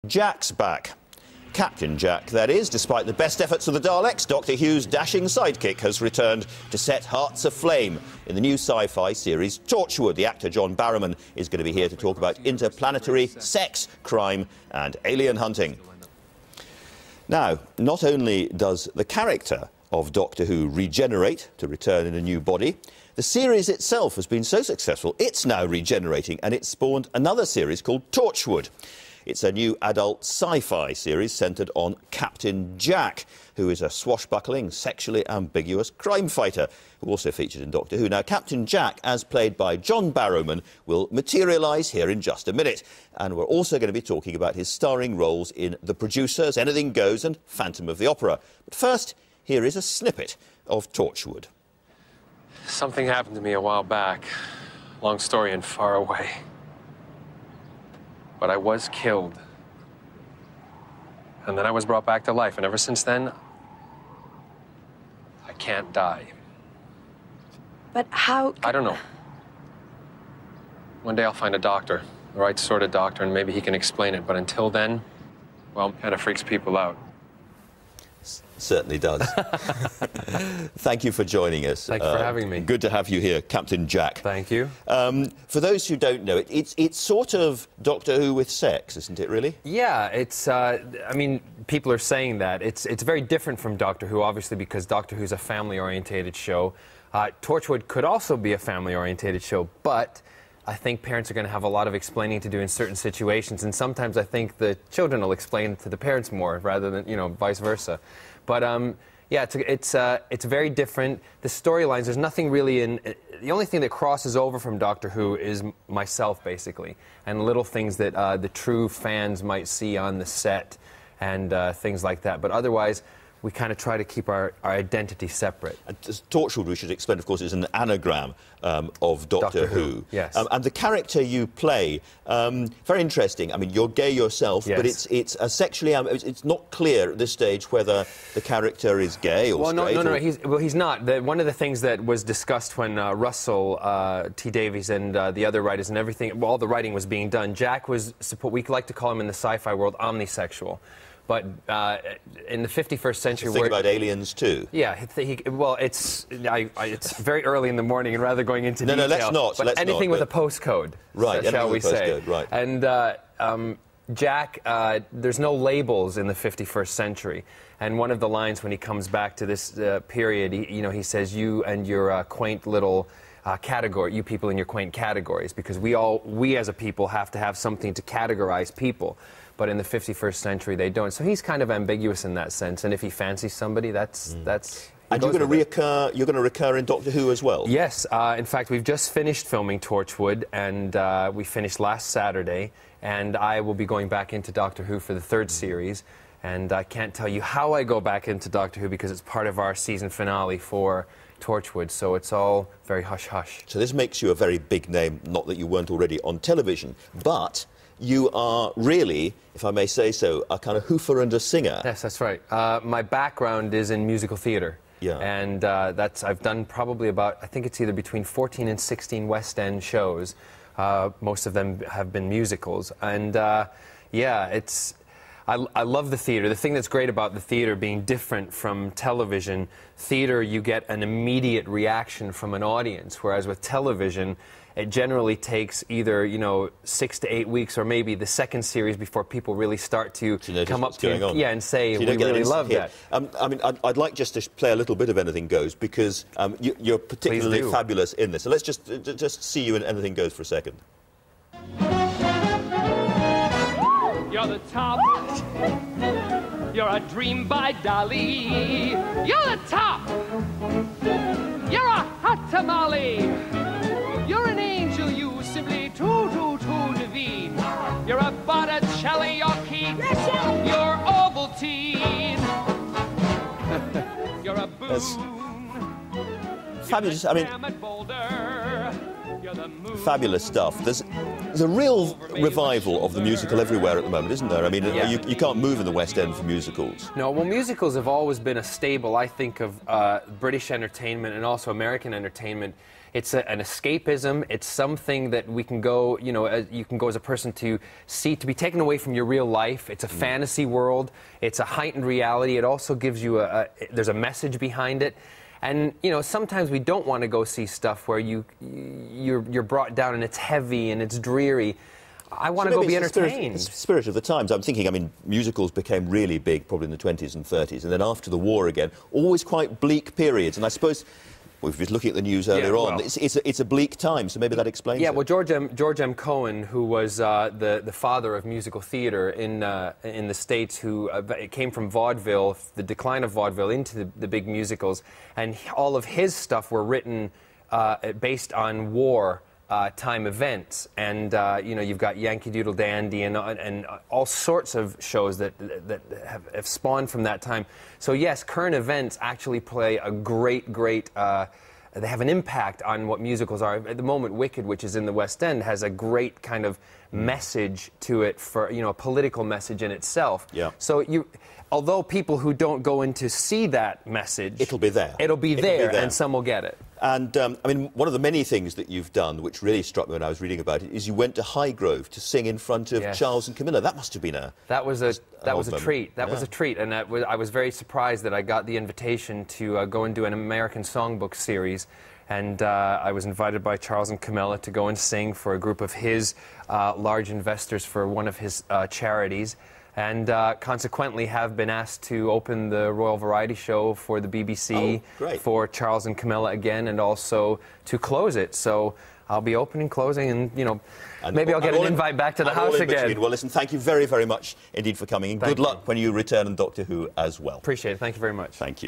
Jack's back. Captain Jack, that is. Despite the best efforts of the Daleks, Doctor Who's dashing sidekick has returned to set hearts aflame in the new sci-fi series Torchwood. The actor John Barrowman is going to be here to talk about interplanetary sex, crime and alien hunting. Now, not only does the character of Doctor Who regenerate to return in a new body, the series itself has been so successful it's now regenerating, and it's spawned another series called Torchwood. It's a new adult sci-fi series centred on Captain Jack, who is a swashbuckling, sexually ambiguous crime fighter who also featured in Doctor Who. Now, Captain Jack, as played by John Barrowman, will materialise here in just a minute. And we're also going to be talking about his starring roles in The Producers, Anything Goes and Phantom of the Opera. But first, here is a snippet of Torchwood. Something happened to me a while back. Long story and far away. But I was killed. And then I was brought back to life. And ever since then, I can't die. But how... I don't know. One day I'll find a doctor, the right sort of doctor, and maybe he can explain it. But until then, well, it kind of freaks people out. Certainly does. Thank you for joining us. Thank you for having me. Good to have you here, Captain Jack. Thank you. For those who don't know, it's sort of Doctor Who with sex, isn't it, really? Yeah, it's, I mean, people are saying that. It's very different from Doctor Who, obviously, because Doctor Who's a family-orientated show. Torchwood could also be a family-orientated show, but I think parents are going to have a lot of explaining to do in certain situations, and sometimes I think the children will explain to the parents more rather than, you know, vice versa. But yeah, it's very different. The storylines, there's nothing really in. The only thing that crosses over from Doctor Who is myself, basically, and little things that the true fans might see on the set and things like that. But otherwise, we kind of try to keep our identity separate. Torchwood, we should explain, of course, is an anagram of Doctor Who. Yes. And the character you play, very interesting. I mean, you're gay yourself, yes. But it's a sexually... it's not clear at this stage whether the character is gay or straight. No, he's not. One of the things that was discussed when Russell T. Davies and the other writers and everything, all the writing was being done, Jack was, we like to call him in the sci-fi world, omnisexual. But in the 51st century... Think about aliens, too. Yeah, well, it's very early in the morning, and rather going into detail... No, let's not. But anything with a postcode, right, shall we say. Right. And Jack, there's no labels in the 51st century. And one of the lines when he comes back to this period, he says, you and your quaint little... category, you people in your quaint categories, because we as a people have to have something to categorize people, but in the 51st century they don't. So he's kind of ambiguous in that sense, and if he fancies somebody, that's. And you're going to recur in Doctor Who as well? Yes. In fact, we've just finished filming Torchwood, and we finished last Saturday, and I will be going back into Doctor Who for the third series. And I can't tell you how I go back into Doctor Who because it's part of our season finale for Torchwood, so it's all very hush-hush. So this makes you a very big name, not that you weren't already on television, but you are really, if I may say so, a kind of hoofer and a singer. Yes, that's right. My background is in musical theatre. Yeah. And I've done probably about, I think it's either between 14 and 16 West End shows. Most of them have been musicals. And yeah, I love the theatre. The thing that's great about the theatre being different from television, theatre you get an immediate reaction from an audience, whereas with television it generally takes either 6 to 8 weeks or maybe the second series before people really start to come up to you and say, so we really love that. I mean, I'd like just to play a little bit of Anything Goes because you're particularly fabulous in this. So let's just see you in Anything Goes for a second. You're the top. You're a dream by Dali. You're the top. You're a hot tamale. You're an angel, you simply too divine. You're a Botticelli, you're Keith. You're Ovaltine. You're a boon. Fabulous. I mean, fabulous stuff. There's a real revival of the musical everywhere at the moment, isn't there? I mean, yeah. you can't move in the West End for musicals. No, well, musicals have always been a staple, I think, of British entertainment and also American entertainment. It's an escapism. It's something that we can go, you know, you can go as a person to see, to be taken away from your real life. It's a fantasy world. It's a heightened reality. It also gives you there's a message behind it. And, you know, sometimes we don't want to go see stuff where you're brought down and it's heavy and it's dreary. I want to go be entertained. It's the spirit of the times. I'm thinking, I mean, musicals became really big probably in the 20s and 30s, and then after the war again, always quite bleak periods. And I suppose, well, if you're looking at the news earlier on, it's a bleak time, so maybe that explains it. Yeah, well, George M. Cohen, who was the father of musical theatre in the States, who came from vaudeville, the decline of vaudeville into the big musicals, and all of his stuff were written based on war time events, and you know, you've got Yankee Doodle Dandy and all sorts of shows that have spawned from that time. So yes, current events actually play a great they have an impact on what musicals are. At the moment, Wicked, which is in the West End, has a great kind of message to it, for, you know, a political message in itself. Yeah. So although people who don't go in to see that message, it'll be there. It'll be there, and some will get it. And, I mean, one of the many things that you've done, which really struck me when I was reading about it, is you went to Highgrove to sing in front of Charles and Camilla. That must have been a... That was a treat. That was a treat. And I was very surprised that I got the invitation to go and do an American songbook series. And I was invited by Charles and Camilla to go and sing for a group of his large investors for one of his charities. And consequently have been asked to open the Royal Variety Show for the BBC for Charles and Camilla again, and also to close it. So I'll be opening, closing, and, you know, maybe I'll get an invite back to the house again. Well, listen, thank you very, very much indeed for coming, and good luck when you return on Doctor Who as well. Appreciate it. Thank you very much. Thank you.